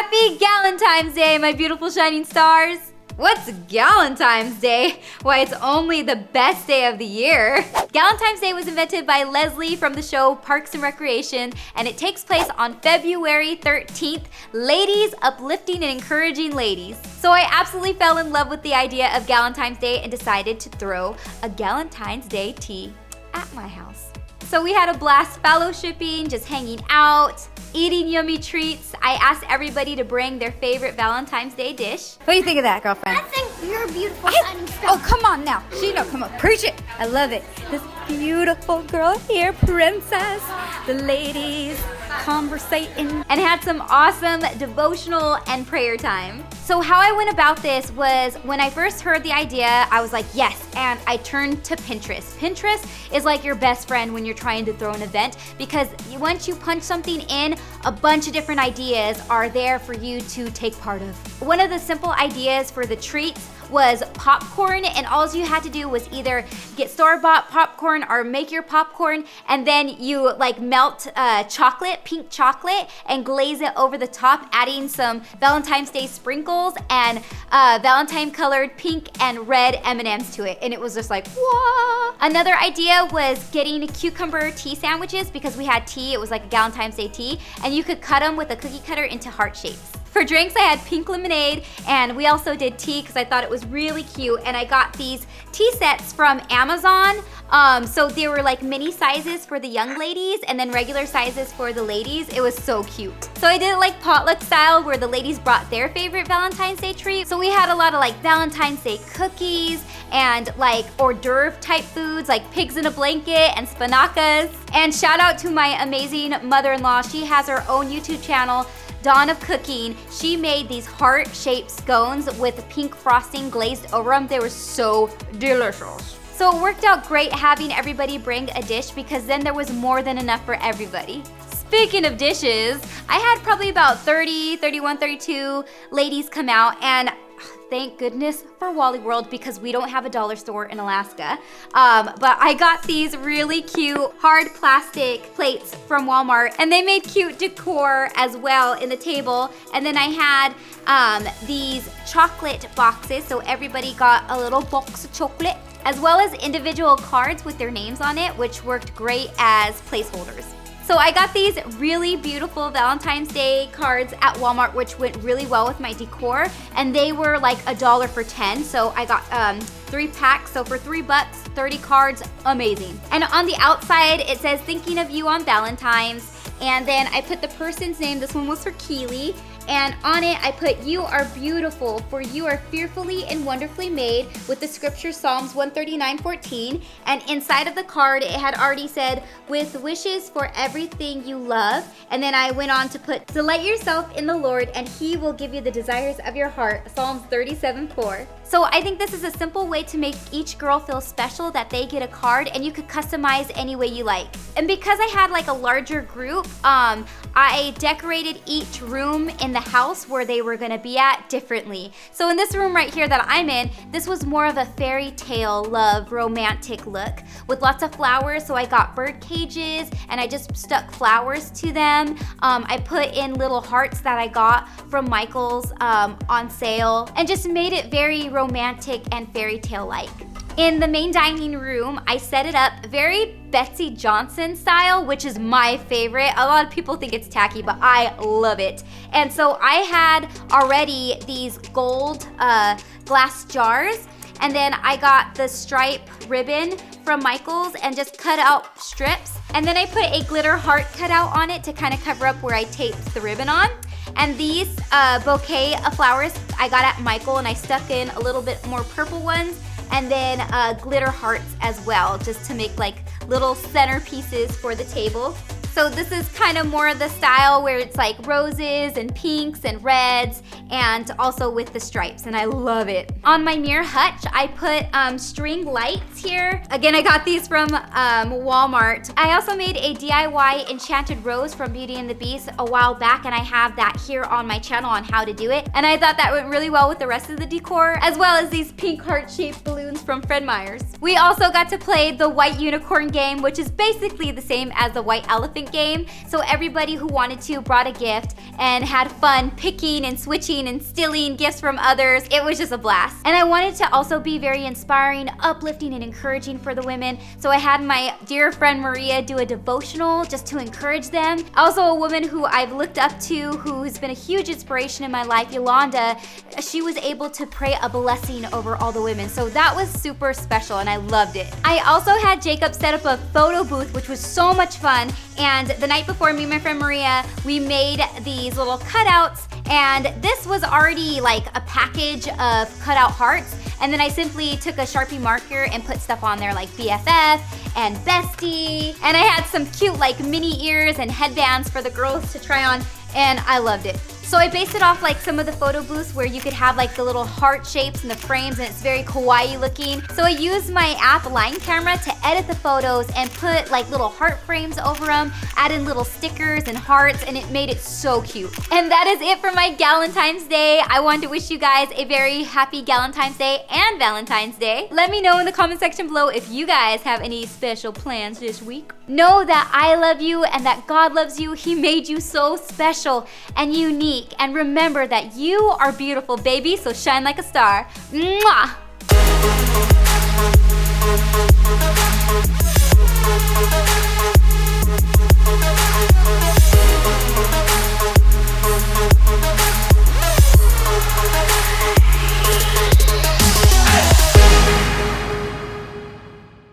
Happy GALentine's Day, my beautiful shining stars! What's GALentine's Day? Why, it's only the best day of the year. GALentine's Day was invented by Leslie from the show Parks and Recreation, and it takes place on February 13th. Ladies uplifting and encouraging ladies. So I absolutely fell in love with the idea of GALentine's Day and decided to throw a GALentine's Day tea at my house. So we had a blast fellowshipping, just hanging out, eating yummy treats. I asked everybody to bring their favorite Valentine's Day dish. What do you think of that, girlfriend? I think you're beautiful, shining star. Oh, come on now. Come on, preach it. I love it. This beautiful girl here, princess. The ladies conversating and had some awesome devotional and prayer time. So how I went about this was when I first heard the idea, I was like, yes, and I turned to Pinterest. Pinterest is like your best friend when you're trying to throw an event, because once you punch something in, a bunch of different ideas are there for you to take part of. One of the simple ideas for the treats was popcorn, and all you had to do was either get store-bought popcorn or make your popcorn, and then you like melt chocolate, pink chocolate, and glaze it over the top, adding some Valentine's Day sprinkles and Valentine colored pink and red M&Ms to it, and it was just like, whoa. Another idea was getting cucumber tea sandwiches, because we had tea, it was like a Valentine's Day tea, and you could cut them with a cookie cutter into heart shapes. For drinks, I had pink lemonade, and we also did tea because I thought it was really cute, and I got these tea sets from Amazon. So they were like mini sizes for the young ladies and then regular sizes for the ladies. It was so cute. So I did it like potluck style, where the ladies brought their favorite Valentine's Day treat. So we had a lot of like Valentine's Day cookies and like hors d'oeuvre type foods like pigs in a blanket and spanakkas. And shout out to my amazing mother-in-law. She has her own YouTube channel, Dawn of Cooking. She made these heart-shaped scones with pink frosting glazed over them. They were so delicious. So it worked out great having everybody bring a dish, because then there was more than enough for everybody. Speaking of dishes, I had probably about 32 ladies come out, and thank goodness for Wally World, because we don't have a dollar store in Alaska. But I got these really cute hard plastic plates from Walmart, and they made cute decor as well in the table. And then I had these chocolate boxes, so everybody got a little box of chocolate, as well as individual cards with their names on it, which worked great as placeholders. So I got these really beautiful Valentine's Day cards at Walmart, which went really well with my decor, and they were like $1 for 10. So I got 3 packs, so for $3, 30 cards, amazing. And on the outside, it says, thinking of you on Valentine's. And then I put the person's name, this one was for Keely, and on it I put, you are beautiful, for you are fearfully and wonderfully made, with the scripture Psalms 139:14. And inside of the card it had already said, with wishes for everything you love. And then I went on to put, delight yourself in the Lord and he will give you the desires of your heart, Psalms 37:4. So I think this is a simple way to make each girl feel special, that they get a card and you could customize any way you like. And because I had like a larger group, I decorated each room in the house where they were gonna be at differently. So in this room right here that I'm in, this was more of a fairy tale love romantic look with lots of flowers. So I got bird cages and I just stuck flowers to them. I put in little hearts that I got from Michael's on sale, and just made it very romantic and fairy tale like. In the main dining room, I set it up very Betsy Johnson style, which is my favorite. A lot of people think it's tacky, but I love it. And so I had already these gold glass jars, and then I got the stripe ribbon from Michael's and just cut out strips. And then I put a glitter heart cutout on it to kind of cover up where I taped the ribbon on. And these bouquet of flowers I got at Michael, and I stuck in a little bit more purple ones, and then glitter hearts as well, just to make like little centerpieces for the table. So this is kind of more of the style where it's like roses and pinks and reds, and also with the stripes, and I love it. On my mirror hutch, I put string lights here. Again, I got these from Walmart. I also made a DIY enchanted rose from Beauty and the Beast a while back, and I have that here on my channel on how to do it. And I thought that went really well with the rest of the decor, as well as these pink heart-shaped balloons from Fred Meyer's. We also got to play the white unicorn game, which is basically the same as the white elephant basket game. So everybody who wanted to brought a gift and had fun picking and switching and stealing gifts from others. It was just a blast. And I wanted to also be very inspiring, uplifting, and encouraging for the women. So I had my dear friend Maria do a devotional just to encourage them. Also a woman who I've looked up to, who's been a huge inspiration in my life, Yolanda, she was able to pray a blessing over all the women. So that was super special and I loved it. I also had Jacob set up a photo booth, which was so much fun. And the night before, me and my friend Maria, we made these little cutouts, and this was already like a package of cutout hearts. And then I simply took a Sharpie marker and put stuff on there like BFF and Bestie. And I had some cute like mini ears and headbands for the girls to try on, and I loved it. So I based it off like some of the photo booths where you could have like the little heart shapes and the frames, and it's very kawaii looking. So I used my app Line Camera to edit the photos and put like little heart frames over them, add in little stickers and hearts, and it made it so cute. And that is it for my Galentine's Day. I wanted to wish you guys a very happy Galentine's Day and Valentine's Day. Let me know in the comment section below if you guys have any special plans this week. Know that I love you and that God loves you. He made you so special and unique. And remember that you are beautiful, baby, so shine like a star. Mwah!